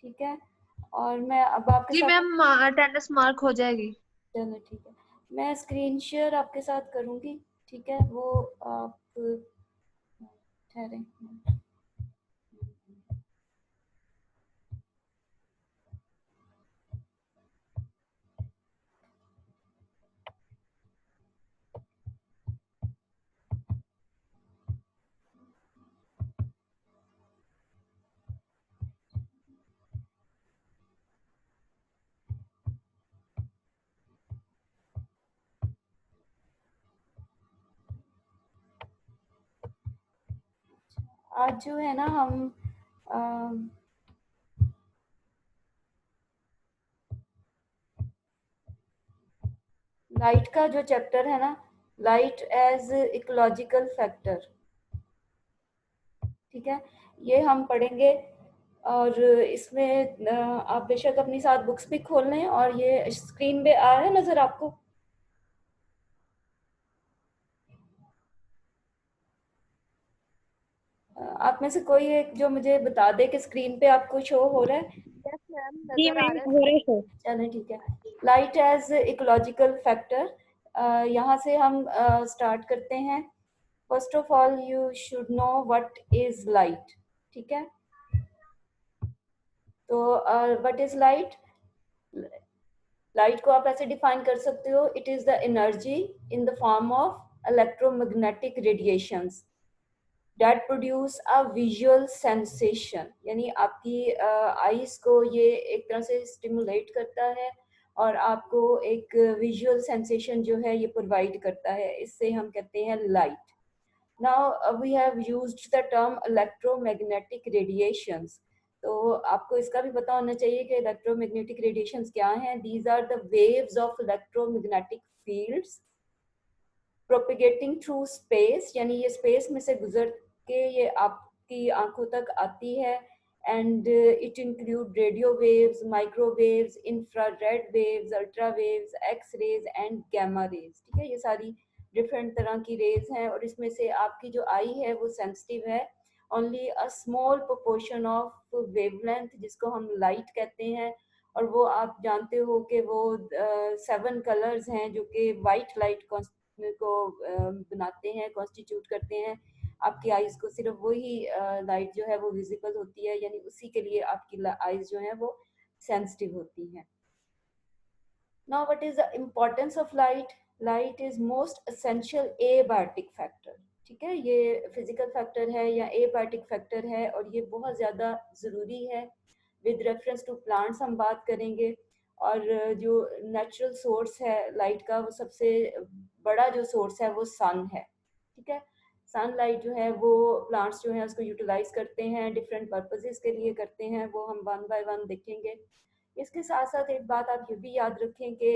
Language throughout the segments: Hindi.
ठीक है। और मैं अब आपके जी साथ, मैम, अटेंडेंस मार्क हो जाएगी। चलो ठीक है, मैं स्क्रीन शेयर आपके साथ करूँगी। ठीक है, वो आप ठहरें। आज जो है ना हम लाइट का जो चैप्टर है ना, लाइट एज इकोलॉजिकल फैक्टर, ठीक है, ये हम पढ़ेंगे। और इसमें आप बेशक अपनी साथ बुक्स भी खोल लें। और ये स्क्रीन पे आ रहा है नजर आपको? आप में से कोई एक जो मुझे बता दे कि स्क्रीन पे आपको शो हो रहा है? यस मैम, जी नजर आ मैम, रहा हो रहा है सर। चलें ठीक है। लाइट एज इकोलॉजिकल फैक्टर, यहाँ से हम स्टार्ट करते हैं। First of all you should know what is light. ठीक है, तो व्हाट इज लाइट? लाइट को आप ऐसे डिफाइन कर सकते हो, it is the energy in the form of electromagnetic radiations that produce a visual sensation, यानी आपकी आईज को ये एक तरह से स्टिमुलेट करता है और आपको एक विजुअल सेंसेशन जो है ये प्रोवाइड करता है। इससे हम कहते हैं light. Now we have used the term electromagnetic radiations. तो आपको इसका भी पता होना चाहिए कि इलेक्ट्रोमैग्नेटिक रेडिएशंस क्या हैं। These are the waves of electromagnetic fields propagating through space, यानी ये स्पेस में से गुजर के ये आपकी आंखों तक आती है। And it include radio waves, microwaves, infrared waves, ultra waves, X rays and gamma rays. ठीक है, ये सारी डिफरेंट तरह की रेज हैं और इसमें से आपकी जो आई है वो सेंसिटिव है only a small proportion of wavelength, जिसको हम लाइट कहते हैं। और वो आप जानते हो कि वो 7 कलर्स हैं जो कि वाइट लाइट को बनाते हैं, कॉन्स्टिट्यूट करते हैं। आपकी आईज को सिर्फ वही लाइट जो है वो विजिबल होती है, यानी उसी के लिए आपकी आईज जो है वो सेंसिटिव होती हैं। Now what is the importance of light? Light is most essential abiotic factor. ठीक है, ये फिजिकल फैक्टर है या एबायोटिक फैक्टर है और ये बहुत ज़्यादा ज़रूरी है। विद रेफरेंस टू प्लांट्स हम बात करेंगे। और जो नेचुरल सोर्स है लाइट का, वो सबसे बड़ा जो सोर्स है वो सन है। ठीक है, सनलाइट जो है वो प्लांट्स जो है उसको यूटिलाइज करते हैं, डिफरेंट पर्पसेस के लिए करते हैं, वो हम वन बाय वन देखेंगे। इसके साथ साथ एक बात आप ये भी याद रखें कि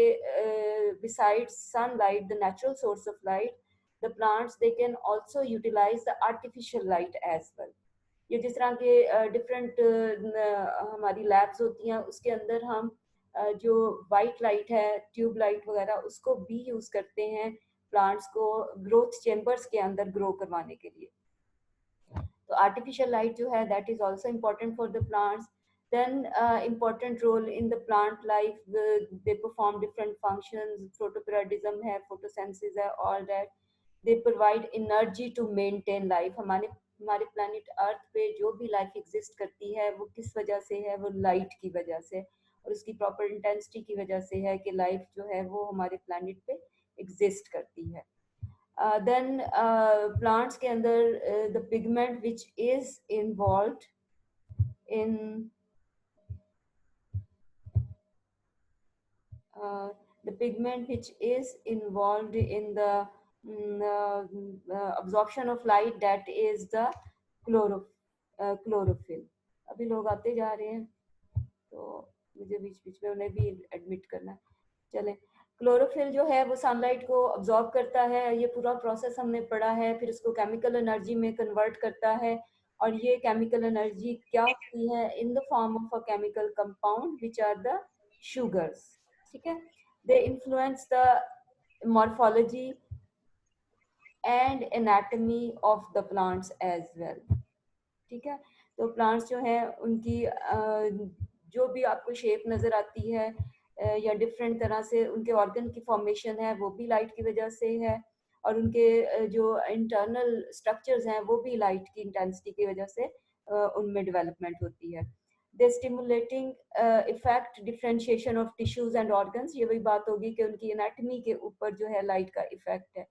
besides sunlight the natural source of light, the plants they can also utilize the artificial light as well. ये जिस तरह के डिफरेंट हमारी लैब्स होती हैं उसके अंदर हम जो वाइट लाइट है, ट्यूब लाइट वगैरह, उसको भी यूज़ करते हैं प्लांट्स को ग्रोथ चेम्बर्स के अंदर ग्रो करवाने के लिए। तो आर्टिफिशियल लाइट जो है that is also important for the plants. then important role in the plant life, they perform different functions, photoperiodism है, photosynthesis है, all that they provide energy to maintain life। हमारे planet अर्थ पे जो भी लाइफ एग्जिस्ट करती है वो किस वजह से है? वो लाइट की वजह से और उसकी प्रॉपर इंटेंसिटी की वजह से है कि लाइफ जो है वो हमारे planet पे एग्जिस्ट करती है। then plants के अंदर the pigment which is involved in the pigment which is involved in the absorption of light, that is the chlorophyll। अभी लोग आते जा रहे हैं तो मुझे बीच बीच में उन्हें भी एडमिट करना है। चले, क्लोरोफिल जो है वो सनलाइट को अब्जॉर्ब करता है, ये पूरा प्रोसेस हमने पढ़ा है। फिर उसको केमिकल एनर्जी में कन्वर्ट करता है और ये केमिकल एनर्जी क्या होती है? In the form of a chemical compound which are the sugars. ठीक है, they influence the morphology and anatomy of the plants as well. ठीक है, तो प्लांट्स जो है उनकी जो भी आपको शेप नज़र आती है या डिफरेंट तरह से उनके ऑर्गन की फॉर्मेशन है वो भी लाइट की वजह से है, और उनके जो इंटरनल स्ट्रक्चर्स हैं वो भी लाइट की इंटेंसिटी की वजह से उनमें डेवलपमेंट होती है। They stimulating effect differentiation of tissues and organs, ये वही बात होगी कि उनकी एनाटमी के ऊपर जो है लाइट का इफेक्ट है।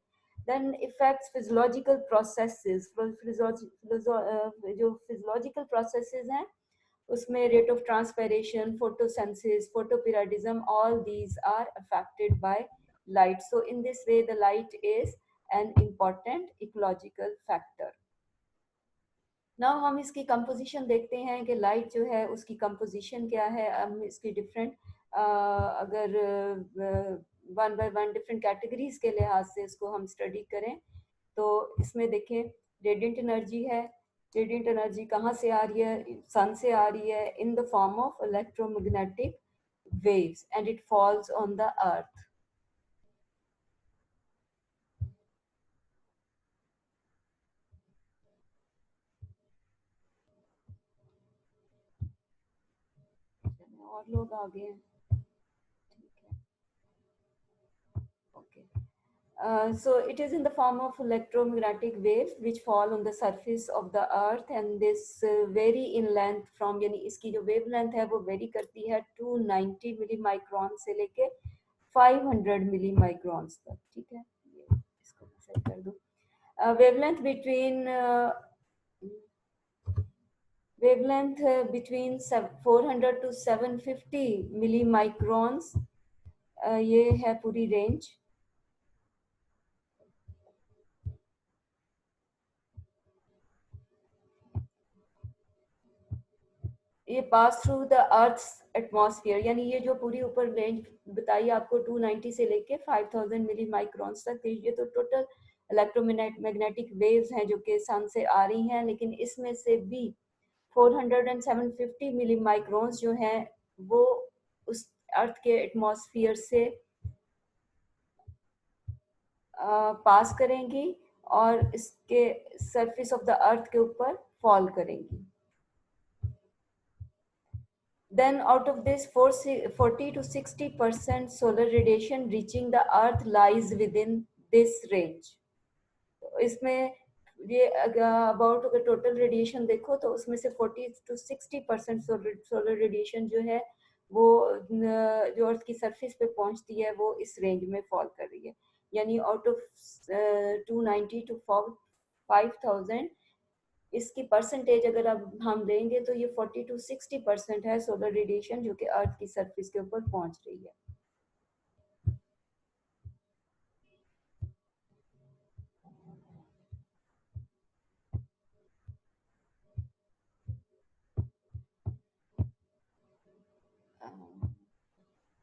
देन इफेक्ट्स फिजियोलॉजिकल प्रोसेसेस, जो फिजियोलॉजिकल प्रोसेसेस हैं उसमें rate of transpiration, photosynthesis, photoperiodism, all these are affected by light. So in this way the light is an important ecological factor. now हम इसकी कंपोजिशन देखते हैं कि लाइट जो है उसकी कंपोजिशन क्या है। हम इसकी डिफरेंट अगर one by one different categories के लिहाज से इसको हम स्टडी करें तो इसमें देखें रेडिएंट एनर्जी है। रेडिएंट एनर्जी कहाँ से आ रही है? सन से आ रही है in the form of electromagnetic waves and it falls on the earth. और लोग आगे हैं, ठीक है, okay. So it is in the form of electromagnetic waves which fall on the surface of the earth and this vary in length from, यानी इसकी जो wavelength है वो vary करती है 290 मिलीमाइक्रोन से लेके 500 मिलीमाइक्रोन्स तक, ठीक है। ये इसको मैं सेट कर दूं। wavelength between 400 to 750 मिलीमाइक्रोन्स, ये है पूरी रेंज। ये pass through the earth atmosphere, यानी ये जो पूरी ऊपर रेंज बताई आपको 290 से लेके 5000 मिली माइक्रोन्स तक, ये तो टोटल इलेक्ट्रोमैग्नेटिक वेव्स हैं जो कि सन से आ रही हैं, लेकिन इसमें से भी 400 एंड 750 मिली माइक्रोन्स जो हैं वो उस अर्थ के एटमॉस्फेयर से पास करेंगी और इसके सरफेस ऑफ द अर्थ के ऊपर फॉल करेंगी। Then out of this 40 to 60% solar radiation reaching the earth lies within this range. तो इसमें ये अबाउट अगर टोटल रेडिएशन देखो तो उसमें से 40 to 60% सोलर रेडिएशन जो है वो जो अर्थ की सरफेस पे पहुंचती है वो इस रेंज में फॉल कर रही है। यानी आउट ऑफ 290 to 5000 इसकी परसेंटेज अगर अब हम लेंगे तो ये 40 to 60% है सोलर रेडिएशन जो कि अर्थ की सरफेस के ऊपर पहुंच रही है।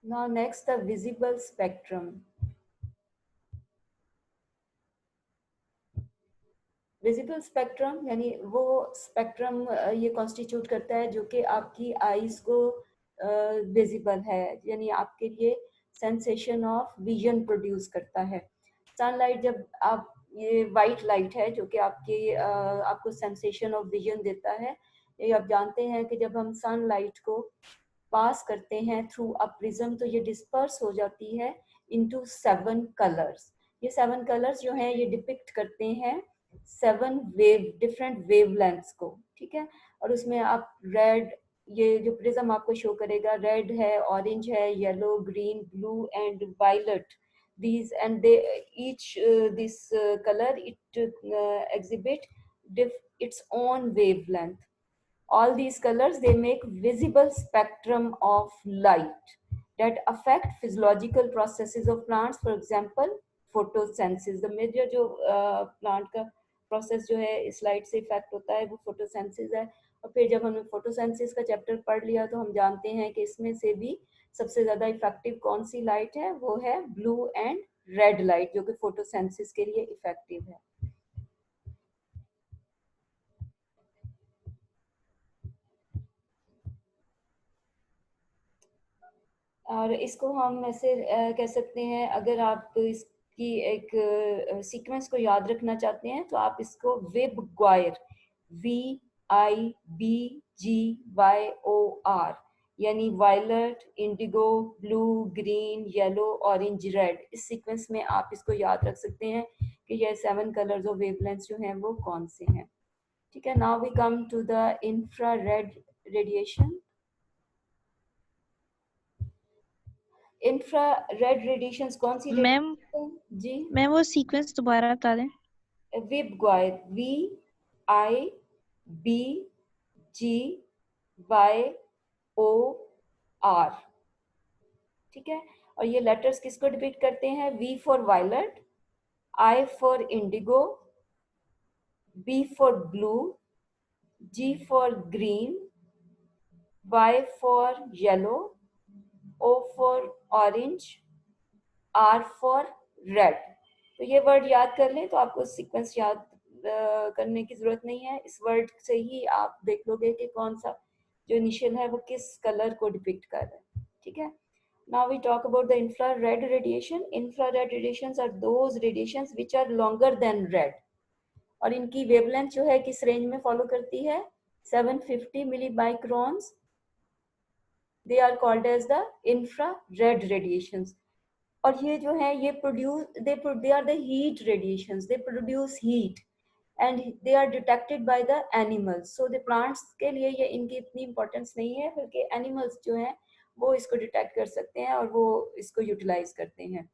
Now next the visible spectrum. Visible spectrum यानी वो स्पेक्ट्रम ये कॉन्स्टिट्यूट करता है जो कि आपकी आईज को विजिबल है, यानी आपके लिए सेंसेशन ऑफ विजन प्रोड्यूस करता है। सनलाइट जब आप, ये वाइट लाइट है जो कि आपको सेंसेशन ऑफ विजन देता है। ये आप जानते हैं कि जब हम सनलाइट को पास करते हैं थ्रू अ प्रिज्म तो ये डिस्पर्स हो जाती है इनटू 7 कलर्स। ये 7 कलर्स जो हैं ये डिपिक्ट करते हैं 7 डिफरेंट वेवलेंथ्स को, ठीक है। और उसमें आप रेड, ये जो प्रिज्म आपको शो करेगा, रेड है, ऑरेंज है, yellow, green, blue and violet, these and they each this color it exhibit its own wavelength. All these colors they make visible spectrum of light that affect physiological processes of plants. For example, photosynthesis, the major जो plant का प्रोसेस जो है इस लाइट से इफेक्ट होता है वो फोटोसिंथेसिस है। और फिर जब हमने फोटोसिंथेसिस का चैप्टर पढ़ लिया तो हम जानते हैं कि इसमें से भी सबसे ज्यादा इफेक्टिव कौन सी लाइट है, वो है ब्लू एंड रेड लाइट जो कि फोटोसिंथेसिस के लिए इफेक्टिव है। और इसको हम ऐसे कह सकते हैं, अगर आप इसकी एक सीक्वेंस को याद रखना चाहते हैं तो आप इसको विब ग्वायर, VIBGYOR, यानी violet, indigo, blue, green, yellow, orange, red. इस सीक्वेंस में आप इसको याद रख सकते हैं कि ये 7 कलर्स ऑफ वेवलेंथ्स जो हैं वो कौन से हैं। ठीक है, now we come to the infrared radiation. Infrared radiations कौन सी मैम रेडिएशन है जी? मैम वो सीक्वेंस दोबारा बता दें। विबग्वायर, VIBGYOR। ठीक है, और ये लेटर्स किसको डिपिक्ट करते हैं? V for violet, I for indigo, B for blue, G for green, Y for yellow, O for orange, R for red. तो ये वर्ड याद कर लें तो आपको सीक्वेंस याद करने की जरूरत नहीं है। इस वर्ड से ही आप देख लोगे कि कौन सा जो इनिशियल है वो किस कलर को डिपिक्ट कर रहा है। ठीक है, now we talk about the infrared radiation. Infrared radiations are those radiations which are longer than red, और इनकी वेवलेंथ जो है किस रेंज में फॉलो करती है? 750 milli microns. They are called as the infrared radiations. और ये जो है ये they are the heat radiations, they produce heat and they are detected by the animals. So the plants के लिए ये इनकी इतनी इंपॉर्टेंस नहीं है, बल्कि एनिमल्स जो हैं वो इसको डिटेक्ट कर सकते हैं और वो इसको यूटिलाइज करते हैं।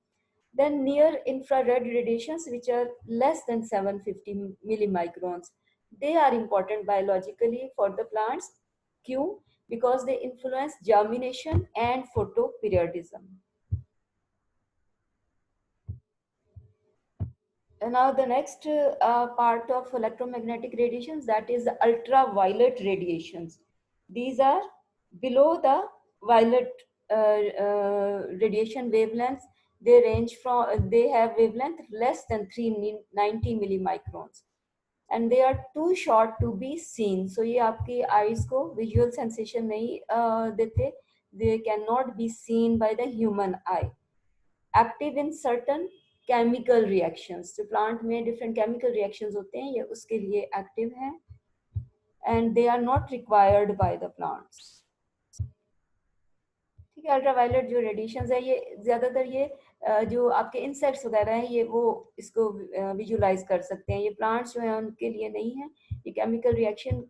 Then near infrared radiations which are less than 750 millimicrons, they are important biologically for the plants. क्यों? Because they influence germination and photoperiodism. And now the next part of electromagnetic radiations, that is the ultraviolet radiations. These are below the violet radiation wavelengths. They range from, they have wavelength less than 390 millimicrons, and they are too short to be seen. So ये आपकी eyes को visual sensation नहीं देते. They cannot be seen by the human eye. Active in certain chemical reactions, जो plant में different chemical reactions होते हैं ये उसके लिए active हैं, and they are not required by the plants. ठीक है, अल्ट्रावायलेट जो रेडिएशंस है ये ज्यादातर ये जो आपके इंसेक्ट्स वगैरह हैं ये वो इसको विजुलाइज कर सकते हैं, ये प्लांट्स जो हैं उनके लिए नहीं है। ये केमिकल रिएक्शन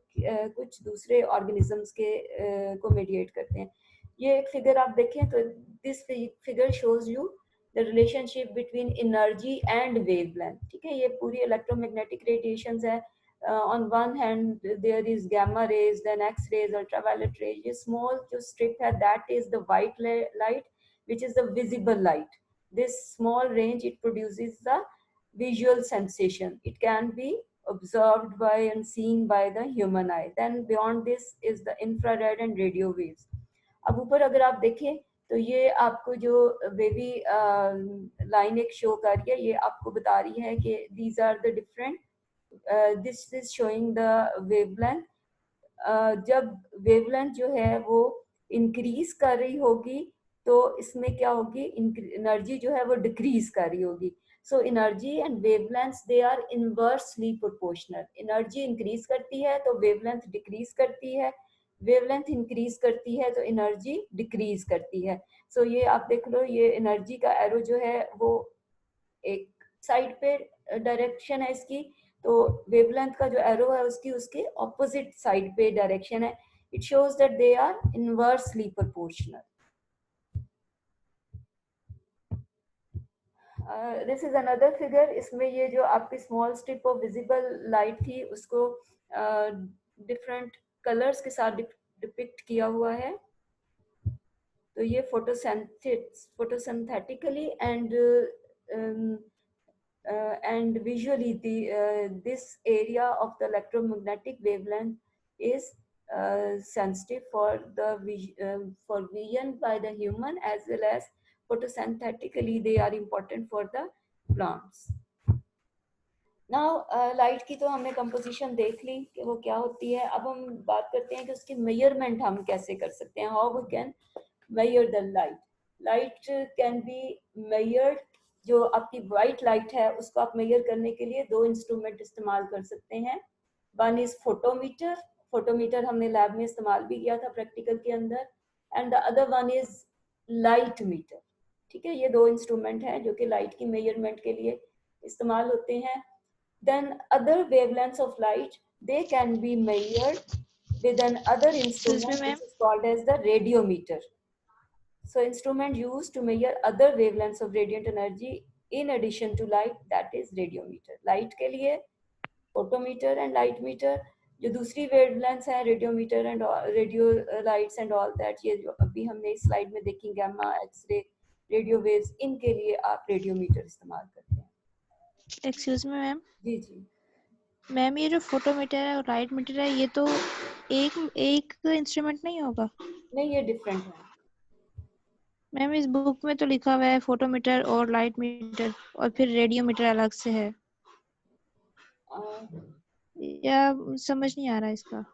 कुछ दूसरे ऑर्गेनिजम्स के को मेडिएट करते हैं। ये एक फिगर आप देखें तो this figure shows you the relationship between energy and wavelength. ठीक है, ये पूरी इलेक्ट्रोमैग्नेटिक रेडिएशंस है। On one hand there is gamma rays, then X rays, ultraviolet rays. ये small जो strip है that is the white light, which is the visible light. This small range it produces the visual sensation. It can be observed by and seen by the human eye. Then beyond this is the infrared and radio waves. अब ऊपर अगर आप देखें तो ये आपको जो वेवी लाइन एक शो कर रही है, ये आपको बता रही है कि these are the different this is showing the wavelength. जब वेवलेंथ जो है वो इंक्रीज कर रही होगी तो इसमें क्या होगी, एनर्जी जो है वो डिक्रीज कर रही होगी। So energy and wavelength they are inversely proportional. Energy increase करती है तो वेवलेंथ डिक्रीज करती है, वेवलेंथ इंक्रीज करती है तो एनर्जी डिक्रीज करती है। सो ये आप देख लो, ये एनर्जी का एरो जो है वो एक साइड पे डायरेक्शन है इसकी, तो वेवलेंथ का जो एरो है उसकी उसके ऑपोजिट साइड पे डायरेक्शन है। It shows that they are inversely proportional. This is another figure. इसमें ये जो आपकी small strip of visible light थी उसको डिफरेंट कलर्स के साथ डिपिक्ट किया हुआ है। तो ये photosynthetically and visually this area of the electromagnetic wavelength is sensitive for vision by the human, as well as photosynthetically they are important for the plants. Now light की तो हमने कंपोजिशन देख ली कि वो क्या होती है। अब हम बात करते हैं कि उसकी मेजरमेंट हम कैसे कर सकते हैं, how we can measure the light. Light can be measured, जो आपकी वाइट लाइट है उसको आप मेजर करने के लिए दो इंस्ट्रूमेंट इस्तेमाल कर सकते हैं। One is photometer. फोटोमीटर हमने लैब में इस्तेमाल भी किया था प्रैक्टिकल के अंदर। And the other one is light metre. ठीक है, ये दो इंस्ट्रूमेंट हैं जो कि लाइट की मेजरमेंट के लिए इस्तेमाल होते हैं. Then other wavelengths of light, they can be measured with an other excuse me instrument ma'am. which is called as the radiometer. So instrument used to measure other wavelengths of radiant energy in addition to light, that is radiometer. Light के लिए photometer and light meter. जो दूसरी wavelengths हैं radiometer and radio lights and all that, ये जो अभी हमने इस स्लाइड में देखी gamma, x-ray, radio waves, इनके लिए आप radiometer इस्तेमाल करते हैं. Excuse me ma'am. जी जी. मैम ये जो फोटोमीटर है और लाइट मीटर है ये तो एक एक इंस्ट्रूमेंट नहीं होगा. नहीं, ये डिफरेंट है. मैम इस बुक में तो लिखा हुआ है फोटोमीटर और लाइट मीटर और फिर रेडियोमीटर अलग से है. या समझ नहीं आ रहा इसका.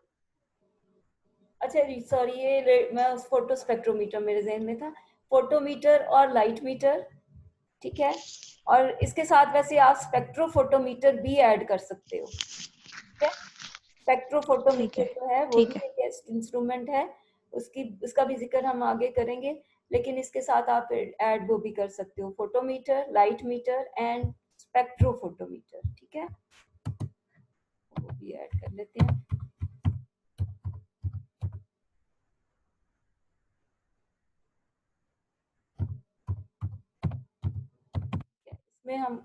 अच्छा सॉरी, ये मैं उस फोटो स्पेक्ट्रोमीटर मेरे जहन में था. फोटोमीटर और लाइट मीटर, ठीक है. और इसके साथ वैसे आप स्पेक्ट्रोफोटोमीटर भी ऐड कर सकते हो. ठीक है, ठीक स्पेक्ट्रोफोटोमीटर है. जो है वो ठीक भी है. एक इंस्ट्रूमेंट है. उसका भी जिक्र हम आगे करेंगे, लेकिन इसके साथ आप ऐड वो भी कर सकते हो, photometer, light metre and spectrophotometer. ठीक है, वो भी ऐड कर लेते हैं. इसमें हम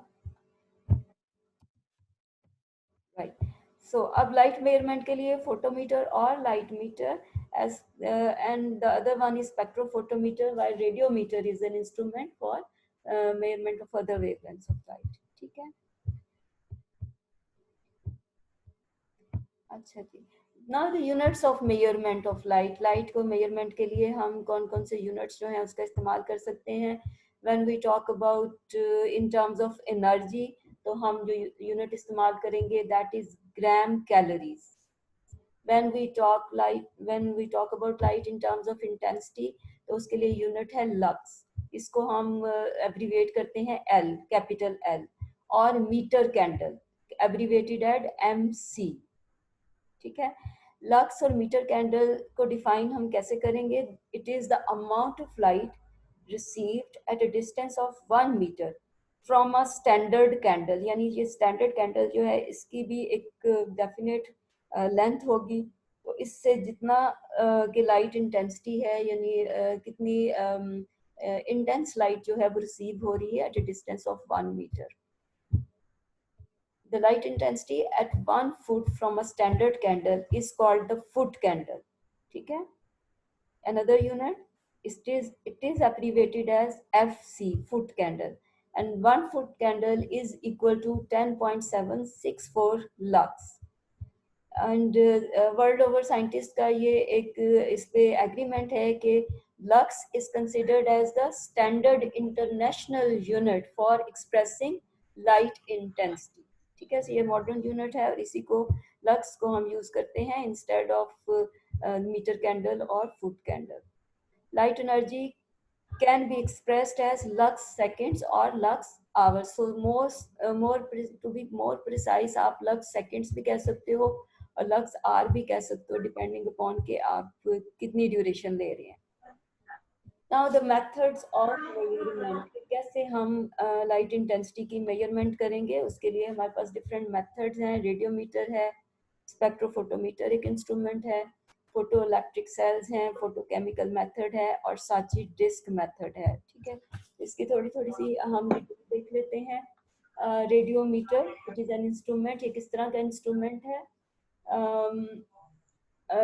राइट. सो अब लाइट मेजरमेंट के लिए फोटोमीटर और light metre as and the other one is spectrophotometer, while radiometer is an instrument for measurement of other wavelengths of light. ठीक है. अच्छा जी. Now the units of measurement of light. Light को मेजरमेंट के लिए हम कौन कौन से यूनिट्स जो हैं उसका इस्तेमाल कर सकते हैं. When we talk about in terms of energy, तो हम जो यूनिट इस्तेमाल करेंगे that is gram calories. when we talk about light in terms of intensity, तो उसके लिए यूनिट है लक्स. इसको हम एब्रीवेट करते हैं एल, कैपिटल एल. और metre candle abbreviated at MC. ठीक है. लक्स और मीटर कैंडल को डिफाइन हम कैसे करेंगे. It is the amount of light received at a distance of 1 metre from a standard candle. यानी ये स्टैंडर्ड कैंडल जो है इसकी भी एक डेफिनेट लेंथ होगी. तो इससे जितना की लाइट इंटेंसिटी है, यानी कितनी इंटेंस लाइट जो है वो रिसीव हो रही है at a distance of 1 metre. The light intensity at 1 foot from a standard candle is called the foot candle. ठीक है. Another unit, it is abbreviated as FC, foot candle, and 1 foot candle is equal to 10.764 lux. And world over scientist का ये एक इस पे एग्रीमेंट है कि lux is considered as the standard international unit for expressing light intensity. ठीक है, so ये मॉडर्न यूनिट है और इसी को लक्स को हम यूज करते हैं इंस्टेड ऑफ मीटर कैंडल और foot candle. Light energy can be expressed as lux seconds or lux hours. So to be more precise, आप lux seconds भी कह सकते हो और lux hour भी कह सकते हो, depending upon कि आप कितनी ड्यूरेशन ले रहे हैं. Now the methods of measurement, कैसे हम लाइट इंटेंसिटी की मेजरमेंट करेंगे. उसके लिए हमारे पास डिफरेंट मेथड्स हैं. रेडियोमीटर है, स्पेक्ट्रोफोटोमीटर एक इंस्ट्रूमेंट है, फोटो इलेक्ट्रिक सेल्स हैं, फोटोकेमिकल मेथड है और साची डिस्क मेथड है. ठीक है, इसकी थोड़ी थोड़ी सी हम देख लेते हैं. Radiometer it is an instrument. ये किस तरह का इंस्ट्रूमेंट है.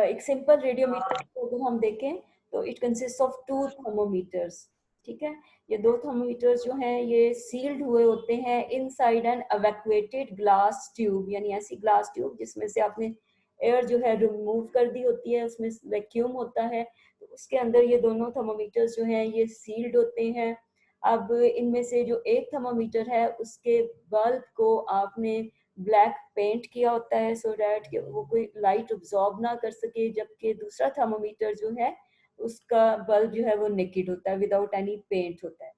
एक सिंपल रेडियोमीटर को अगर हम देखें तो इट कंसिस्ट ऑफ 2 थर्मोमीटर्स. ठीक है, ये 2 थर्मोमीटर्स जो हैं ये सील्ड हुए होते हैं inside N evacuated glass tube, यानी ऐसी ग्लास ट्यूब जिसमें से आपने एयर जो है रिमूव कर दी होती है, उसमें वैक्यूम होता है. तो उसके अंदर ये दोनों थर्मोमीटर्स जो हैं ये सील्ड होते हैं. अब इनमें से जो एक थर्मोमीटर है उसके बल्ब को आपने ब्लैक पेंट किया होता है सो डैट कि वो कोई लाइट ऑब्जॉर्ब ना कर सके, जबकि दूसरा थर्मोमीटर जो है उसका बल्ब जो है वो नेकेड होता है, विदाउट एनी पेंट होता है.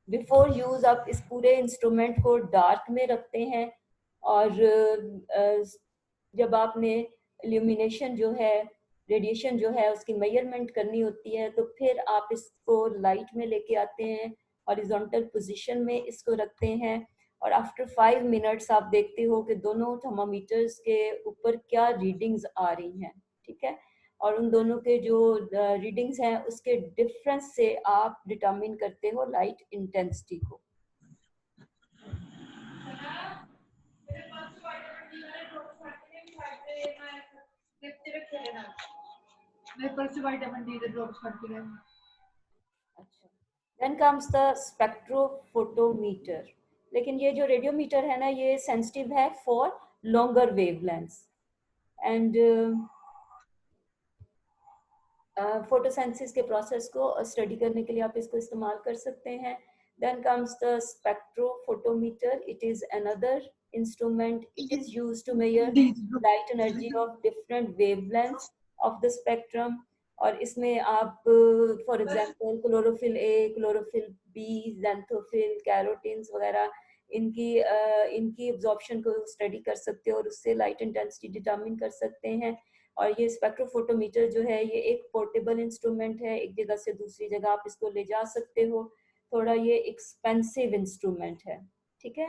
बिफोर यूज आप इस पूरे इंस्ट्रूमेंट को डार्क में रखते हैं और जब आपने इल्यूमिनेशन जो है रेडिएशन जो है उसकी मेजरमेंट करनी होती है, तो फिर आप इसको लाइट में लेके आते हैं, हॉरिजॉन्टल पोजीशन में इसको रखते हैं, और आफ्टर 5 मिनट्स आप देखते हो कि दोनों थर्मामीटर्स के ऊपर क्या रीडिंग्स आ रही हैं, ठीक है। और उन दोनों के जो रीडिंग्स हैं उसके डिफरेंस से आप डिटरमिन करते हो लाइट इंटेंसिटी को। अच्छा, देन कम्स द स्पेक्ट्रोफोटोमीटर। लेकिन ये जो रेडियोमीटर है ना, ये सेंसिटिव है for longer wavelengths, and photosynthesis के प्रोसेस को स्टडी करने के लिए आप इसको इस्तेमाल कर सकते हैं। Then comes the spectrophotometer, it is another instrument, it is used to measure light energy of different wavelengths of the spectrum. और इसमें आप for example chlorophyll A, chlorophyll B, xanthophyll, carotenes वगैरह, इनकी एब्जॉर्प्शन को स्टडी कर सकते हो और उससे लाइट इंटेंसिटी डिटरमिन कर सकते हैं। और ये स्पेक्ट्रोफोटोमीटर जो है ये एक पोर्टेबल इंस्ट्रूमेंट है, एक जगह से दूसरी जगह आप इसको ले जा सकते हो। थोड़ा ये एक्सपेंसिव इंस्ट्रूमेंट है, ठीक है।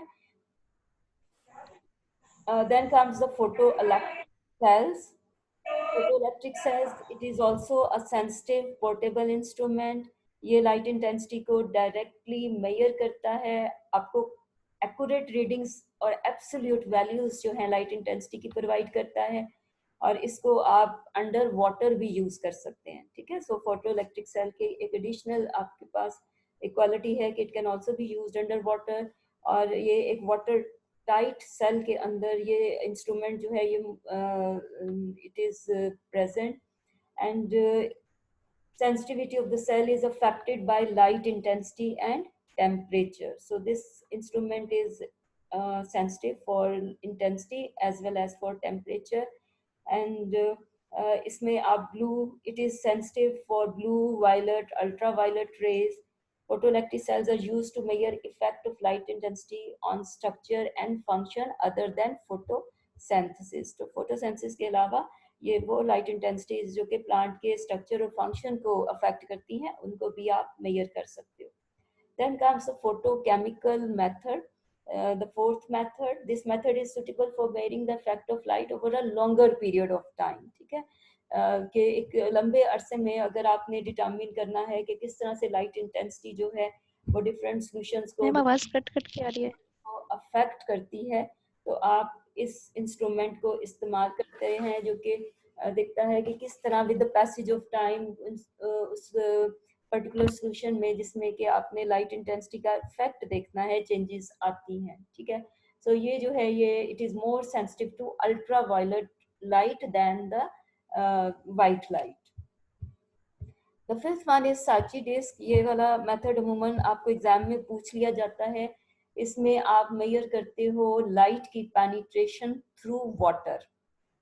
Then comes the photo electric cells. Photoelectric cells, it is also a sensitive portable instrument. ये लाइट इंटेंसिटी को डायरेक्टली मेजर करता है, आपको एक्यूरेट रीडिंग्स और एब्सोल्यूट वैल्यूज जो हैं लाइट इंटेंसिटी की प्रोवाइड करता है, और इसको आप अंडर वाटर भी यूज कर सकते हैं, ठीक है। सो फोटो इलेक्ट्रिक सेल के एक एडिशनल आपके पास इक्वालिटी है कि it can also be use under water, और ये एक वाटर टाइट सेल के अंदर ये इंस्ट्रूमेंट जो है ये it is present, and sensitivity of the cell is affected by light intensity and temperature. So this instrument is sensitive for intensity as well as for temperature, and इसमें आप blue, it is sensitive for blue, violet, ultraviolet rays. Photoelectric cells are used to measure effect of light intensity on structure and function other than photosynthesis. तो photosynthesis के अलावा ये वो लाइट इंटेंसिटीज जो कि प्लांट के स्ट्रक्चर और फंक्शन को अफेक्ट करती हैं उनको भी आप मेजर कर सकते हो। Then comes the photochemical method. The fourth method, this method is suitable for measuring the effect of light over a longer period of time, ठीक है। कि एक लंबे अरसे में अगर आपने डिटरमिन करना है कि किस तरह से लाइट इंटेंसिटी जो है वो डिफरेंट सॉल्यूशंस को आवाज कट कट के आ रही है अफेक्ट करती है, तो आप इस इंस्ट्रूमेंट को इस्तेमाल करते हैं जो कि दिखता है कि किस तरह with the passage of time उस पर्टिकुलर सॉल्यूशन में जिसमें कि आपने लाइट इंटेंसिटी का इफेक्ट देखना है चेंजेस आती हैं, ठीक है। सो ये जो है ये it is more sensitive to ultra violet light than the white light. The fifth one is साची डिस्क। ये वाला मेथड अमूमन आपको एग्जाम में पूछ लिया जाता है। इसमें आप मेजर करते हो लाइट की पेनिट्रेशन थ्रू वाटर,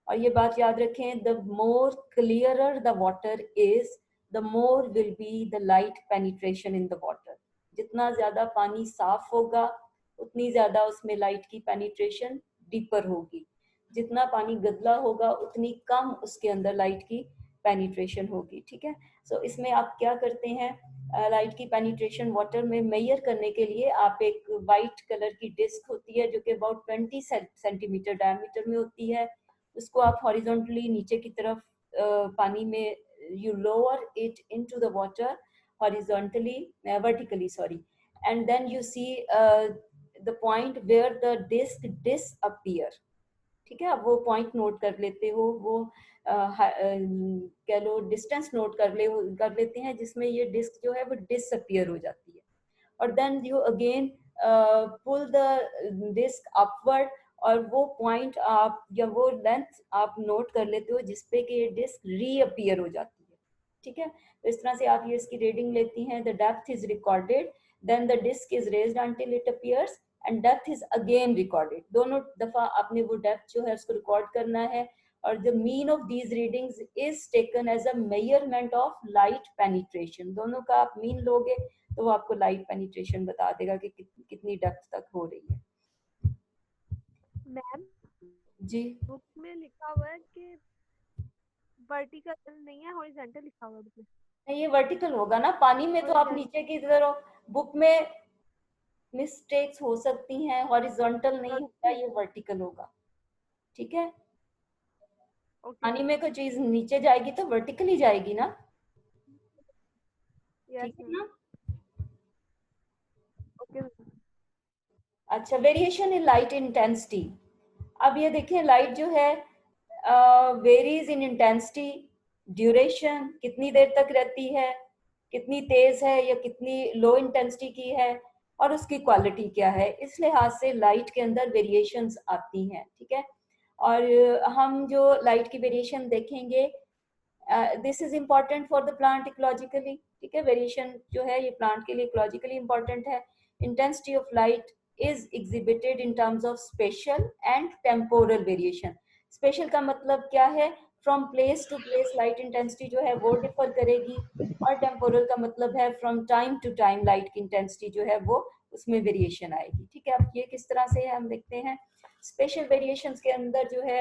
और ये बात याद रखें, the more clearer the water is the more will be the light penetration in the water. जितना ज्यादा पानी साफ होगा उतनी ज्यादा उसमें लाइट की पेनिट्रेशन डीपर होगी, जितना पानी गदला होगा उतनी कम उसके अंदर लाइट की पेनिट्रेशन होगी, ठीक है। सो इसमें आप क्या करते हैं, लाइट की पेनिट्रेशन वाटर में मेजर करने के लिए आप एक वाइट कलर की डिस्क होती है जो कि अबाउट 20 सेंटीमीटर डायमीटर में होती है, उसको आप हॉरिजॉन्टली नीचे की तरफ पानी में you lower it into the water horizontally vertically sorry, and then you see the point where the disc disappear, ठीक है। आप वो पॉइंट नोट कर लेते हो, वो कह लो डिस्टेंस नोट कर लेते हैं जिसमें ये डिस्क जो है वो डिसअपीयर हो जाती है, और then you again pull the disc upward, और वो पॉइंट आप या वो लेंथ आप नोट कर लेते हो जिसपे कि ये डिस्क रीअपीयर हो जाती है, ठीक है। तो इस तरह से आप ये इसकी रीडिंग लेती हैं, the depth is recorded, then the disc is raised until it appears and depth is again recorded. दोनों दफा आपने वो डेप्थ जो है उसको रिकॉर्ड करना है, और the mean of these readings is taken as a measurement of light penetration. दोनों का आप मीन लोगे तो वो आपको लाइट पेनिट्रेशन बता देगा कि कितनी डेप्थ तक हो रही है। मैम जी बुक में लिखा हुआ है कि वर्टिकल नहीं है, हॉरिजॉन्टल लिखा हुआ है बुक में। नहीं, ये वर्टिकल होगा ना, पानी में तो आप नीचे की तरफ, बुक में मिस्टेक्स हो सकती हैं, हॉरिजॉन्टल नहीं होगा, ये वर्टिकल होगा, ठीक है। ओके पानी में कोई चीज नीचे जाएगी तो वर्टिकली जाएगी ना, यस ठीक है मैम। ना। ओके अच्छा, वेरिएशन इन लाइट इंटेंसिटी। अब ये देखिए, लाइट जो है वेरीज इन इंटेंसिटी, ड्यूरेशन कितनी देर तक रहती है, कितनी तेज है या कितनी लो इंटेंसिटी की है, और उसकी क्वालिटी क्या है। इस लिहाज से लाइट के अंदर वेरिएशंस आती हैं, ठीक है। और हम जो लाइट की वेरिएशन देखेंगे, this is important for the plant ecologically, ठीक है। वेरिएशन जो है ये प्लांट के लिए इकोलॉजिकली इम्पॉर्टेंट है। Intensity of light is exhibited in terms of spatial and temporal variation. Spatial का मतलब क्या है, from place to place light intensity जो है वो differ करेगी, और temporal का मतलब है from time to time light की intensity जो है वो उसमें variation आएगी, ठीक है। अब ये किस तरह से है हम देखते हैं। Spatial variations के अंदर जो है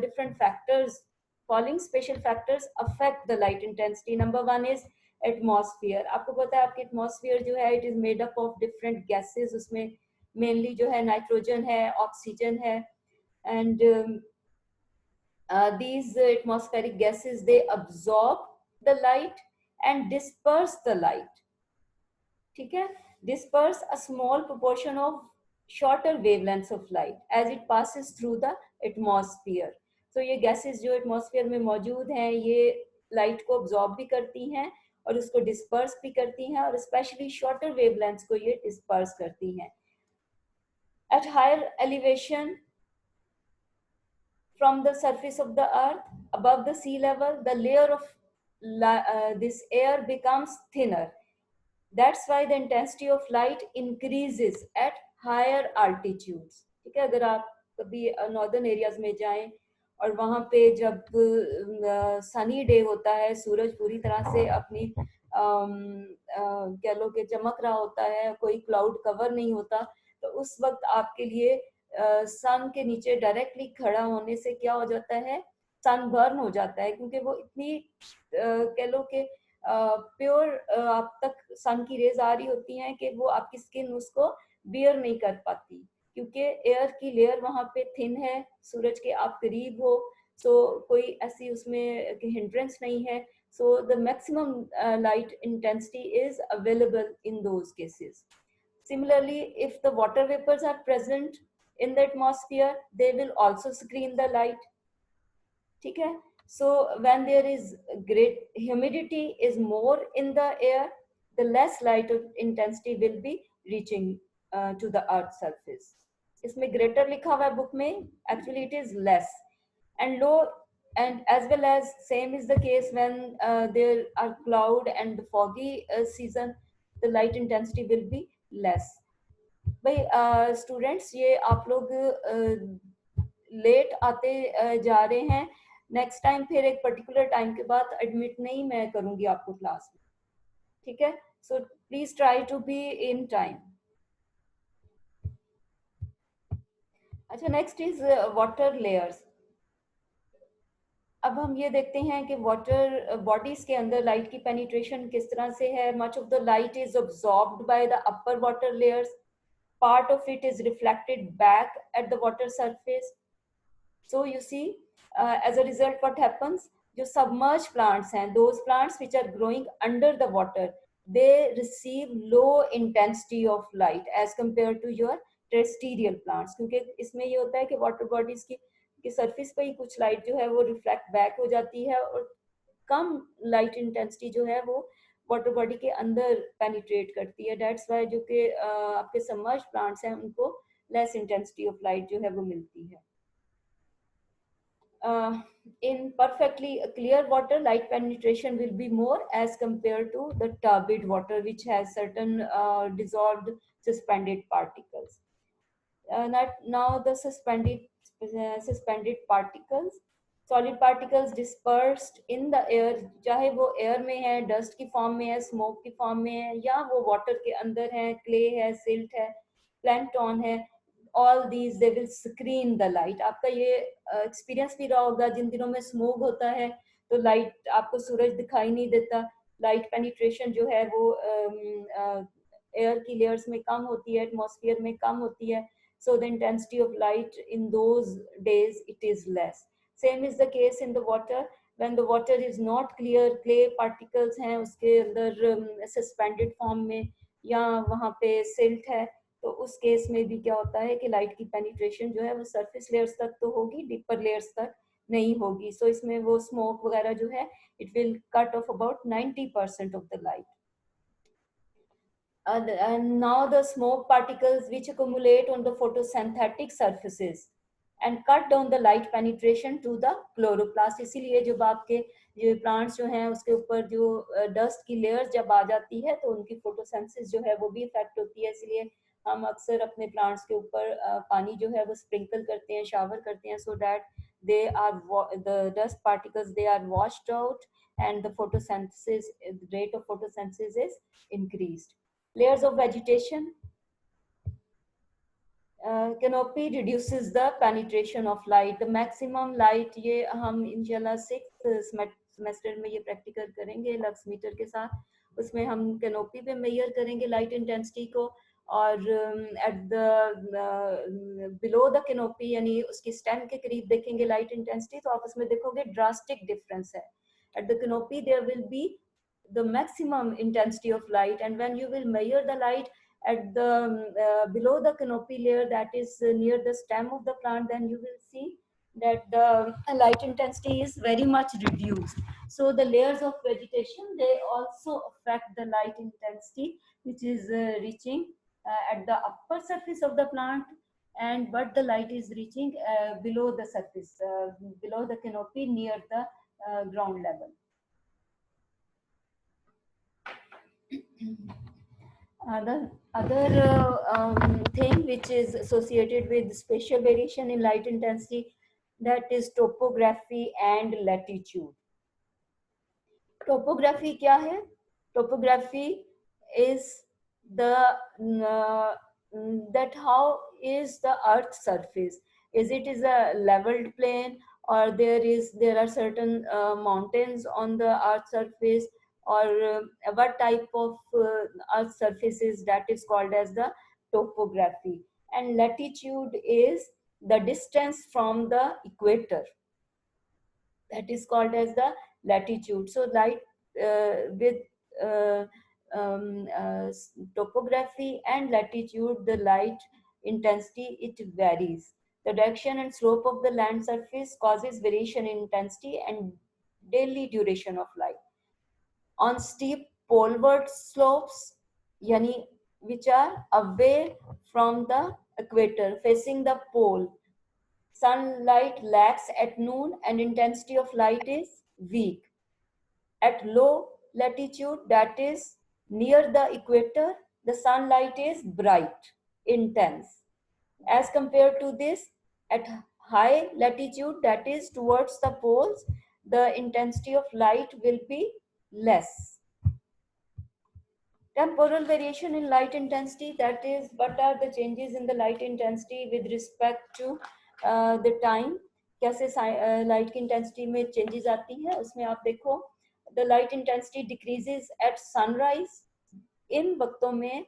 different factors, following spatial factors affect the light intensity. Number one is atmosphere. आपको पता है आपकी एटमॉस्फेयर जो है it is made up of different gases, उसमें मेनली जो है नाइट्रोजन है, ऑक्सीजन है, and these atmospheric gases they absorb the light and disperse the light, ठीक है। disperse a small proportion of shorter wavelengths of light as it passes through the atmosphere. तो ये गैसेस जो एटमॉस्फेयर में मौजूद हैं ये लाइट को अब्जॉर्ब भी करती हैं और उसको डिस्पर्स भी करती हैं, और स्पेशली शॉर्टर वेवलेंथ्स को ये डिस्पर्स करती हैं। At higher elevation from the surface of the earth, above the sea level, the layer of this air becomes thinner. That's why the intensity of light increases at higher altitudes. ठीक है, अगर आप कभी नॉर्दर्न एरियाज में जाएं और वहां पे जब सनी डे होता है, सूरज पूरी तरह से अपनी कह लो कि चमक रहा होता है, कोई क्लाउड कवर नहीं होता, तो उस वक्त आपके लिए सन के नीचे डायरेक्टली खड़ा होने से क्या हो जाता है, सन बर्न हो जाता है, क्योंकि वो इतनी कह लो कि प्योर आप तक सन की रेज आ रही होती हैं कि वो आपकी स्किन उसको बियर नहीं कर पाती, क्योंकि एयर की लेयर वहां पे थिन है, सूरज के आप करीब हो, सो कोई ऐसी उसमें हिंड्रेंस नहीं है, so the maximum light intensity is available in those cases. Similarly, if the water vapors are present in the atmosphere, they will also screen the light, ठीक है। So when there is great humidity is more in the air, the less light intensity will be reaching to the earth surface. इसमें greater लिखा हुआ है बुक में, actually it is less, and low, and as well as same is the case when there are cloud and foggy season, the light intensity will be less. भाई स्टूडेंट्स ये आप लोग लेट आते जा रहे हैं, नेक्स्ट टाइम फिर एक पर्टिकुलर टाइम के बाद एडमिट नहीं मैं करूंगी आपको क्लास में, ठीक है। So please try to be in time. अच्छा, नेक्स्ट इज वाटर लेयर्स। अब हम ये देखते हैं कि वाटर बॉडीज के अंदर लाइट की पेनिट्रेशन किस तरह से है। Much of the light is absorbed by the upper water layers, part of it is reflected back at the water surface. So you see, as a result what happens, जो submerged plants हैं, those plants which are growing under the water, they receive low intensity of light as compared to your terrestrial plants, क्योंकि इसमें ये होता है कि water bodies की surface पे ही कुछ light जो है वो reflect back हो जाती है, और कम लाइट इंटेंसिटी जो है वो वाटर बॉडी के अंदर पेनिट्रेट करती है। डेट्स वाई जो कि आपके सबमर्ज प्लांट्स हैं उनको लेस इंटेंसिटी ऑफ लाइट जो है वो मिलती है। in perfectly clear water, light penetration will be more as compared to the turbid water, which has certain dissolved suspended particles. Now the suspended particles, solid particles dispersed in the air, चाहे वो एयर में है, डस्ट की फॉर्म में है, स्मोक की फॉर्म में है, या वो वाटर के अंदर है, क्ले है, सिल्ट है, प्लैंकटन है, all these they will screen the light. आपका ये एक्सपीरियंस भी रहा होगा, जिन दिनों में स्मोक होता है तो लाइट आपको सूरज दिखाई नहीं देता, लाइट पेनिट्रेशन जो है वो एयर की लेयर्स में कम होती है, एटमॉस्फेयर में कम होती है, so the intensity of light in those days it is less. Same is the case in the water. When the water is not clear, clay particles हैं उसके अंदर suspended form में, या वहाँ पे silt है, तो उस केस में भी क्या होता है कि लाइट की पेनिट्रेशन जो है वो सरफेस लेयर्स तक तो होगी, डीपर लेयर्स तक नहीं होगी. सो इसमें वो स्मोक वगैरह जो है it will cut off about 90% of the light. And now the smoke particles which accumulate on the photosynthetic surfaces and cut down the light penetration to the chloroplast. इसीलिए जब आपके जो प्लांट्स जो हैं उसके ऊपर जो डस्ट की लेयर्स जब आ जाती है तो उनकी फोटोसिंथेसिस जो है वो भी इफेक्ट होती है. इसलिए हम अक्सर अपने प्लांट्स के ऊपर पानी जो है वो स्प्रिंकल करते हैं, शावर करते हैं, so that they are the dust particles they are washed out and the photosynthesis, the rate of photosynthesis is increased. Layers of vegetation. Canopy reduces the penetration of light. The maximum light, ये हम इंशाल्लाह 6th सेमेस्टर में ये प्रैक्टिकल करेंगे लक्स मीटर के साथ. उसमें हम कैनोपी पे मेजर करेंगे लाइट इंटेंसिटी को, और at the below the canopy यानी उसकी स्टेम के करीब देखेंगे लाइट इंटेंसिटी, तो आप उसमें देखोगे ड्रास्टिक डिफरेंस है. At the canopy there will be the maximum intensity of light, and when you will measure the light at the below the canopy layer, that is near the stem of the plant, then you will see that the light intensity is very much reduced. So the layers of vegetation, they also affect the light intensity which is reaching at the upper surface of the plant, and but the light is reaching below the surface, below the canopy near the ground level. The other thing which is associated with spatial variation in light intensity, that is topography and latitude. Topography क्या है? Topography is the that how is the earth surface? Is it is a leveled plane, or there are certain mountains on the earth surface, or what type of earth surface is that is called as the topography. And latitude is the distance from the equator, that is called as the latitude. So light with topography and latitude, the light intensity, it varies. The direction and slope of the land surface causes variation in intensity and daily duration of light. On steep poleward slopes, yani which are away from the equator, facing the pole, sunlight lacks at noon and intensity of light is weak. At low latitude, that is near the equator, the sunlight is bright, intense. As compared to this, at high latitude, that is towards the poles, the intensity of light will be less. Temporal variation in light intensity, that is what are the changes in the light intensity with respect to the time. कैसे लाइट की इंटेंसिटी में चेंजेस आती है, उसमें आप देखो the light intensity decreases at sunrise. इन वक्तों में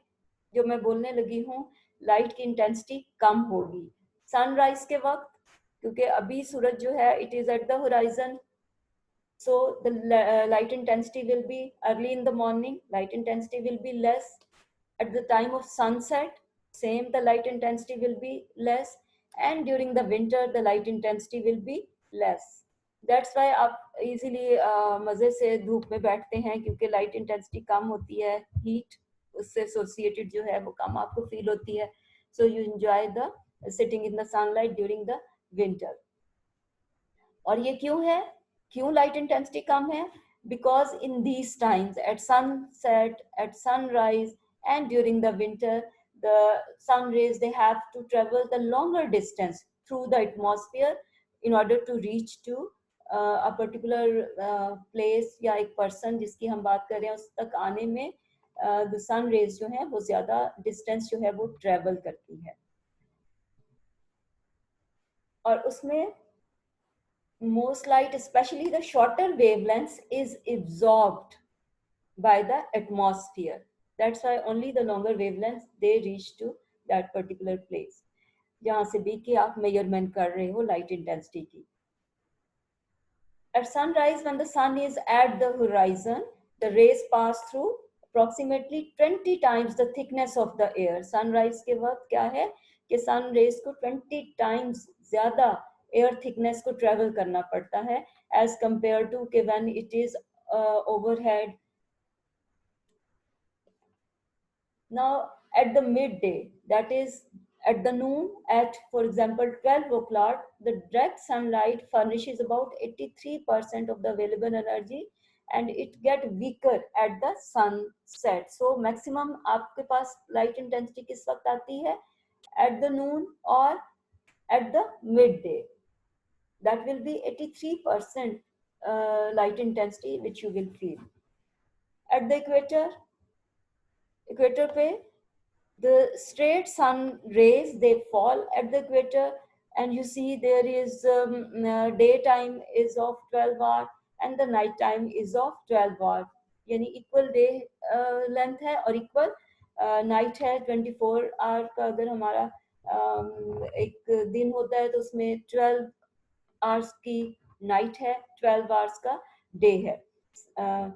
जो मैं बोलने लगी हूँ लाइट की इंटेंसिटी कम होगी. सनराइज के वक्त, क्योंकि अभी सूरज जो है it is at the horizon, so the light intensity will be early in the morning, light intensity will be less. At the time of sunset, same, the light intensity will be less, and during the winter the light intensity will be less. That's why आप easily मजे से धूप में बैठते हैं, क्योंकि लाइट इंटेंसिटी कम होती है, हीट उससे एसोसिएटेड जो है वो कम आपको फील होती है. So you enjoy the sitting in the sunlight during the winter. और ये क्यों है, क्यों लाइट इंटेंसिटी कम है? Because in these times, at sunset, at sunrise, and during the winter, the sun rays, they have to travel the longer distance through the atmosphere in order to reach to a particular place या एक person जिसकी हम बात कर रहे हैं उस तक आने में the sun rays जो है वो ज़्यादा distance जो है वो travel करती है. और उसमें most light, especially the shorter wavelengths, is absorbed by the atmosphere. That's why only the longer wavelengths they reach to that particular place. जहाँ से भी कि आप measurement कर रहे हो light intensity की. At sunrise, when the sun is at the horizon, the rays pass through approximately 20 times the thickness of the air. Sunrise के वक्त क्या है कि sun rays को 20 times ज़्यादा air thickness को travel करना पड़ता है as compared to कि when it is overhead. Now, at the midday, that is at the noon, at for example 12 o'clock, the direct sunlight furnishes about 83% of the available energy and it get weaker at the sunset. So maximum आपके पास light intensity किस वक्त आती है? At the noon or at the midday. That will be 83% light intensity which you will feel. At the equator पे the straight sun rays, they fall at the equator, and you see there is daytime is of 12 hour and the night time is of 12 hour. यानी equal day length है और equal night है. 24 hour का अगर हमारा एक दिन होता है तो उसमें 12 hours की night है, 12 hours का day है.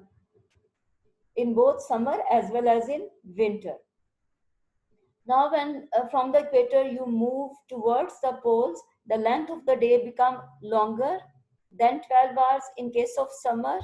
In both summer as well as in winter. Now when from the equator you move towards the poles, the length of the day become longer than 12 hours in case of summer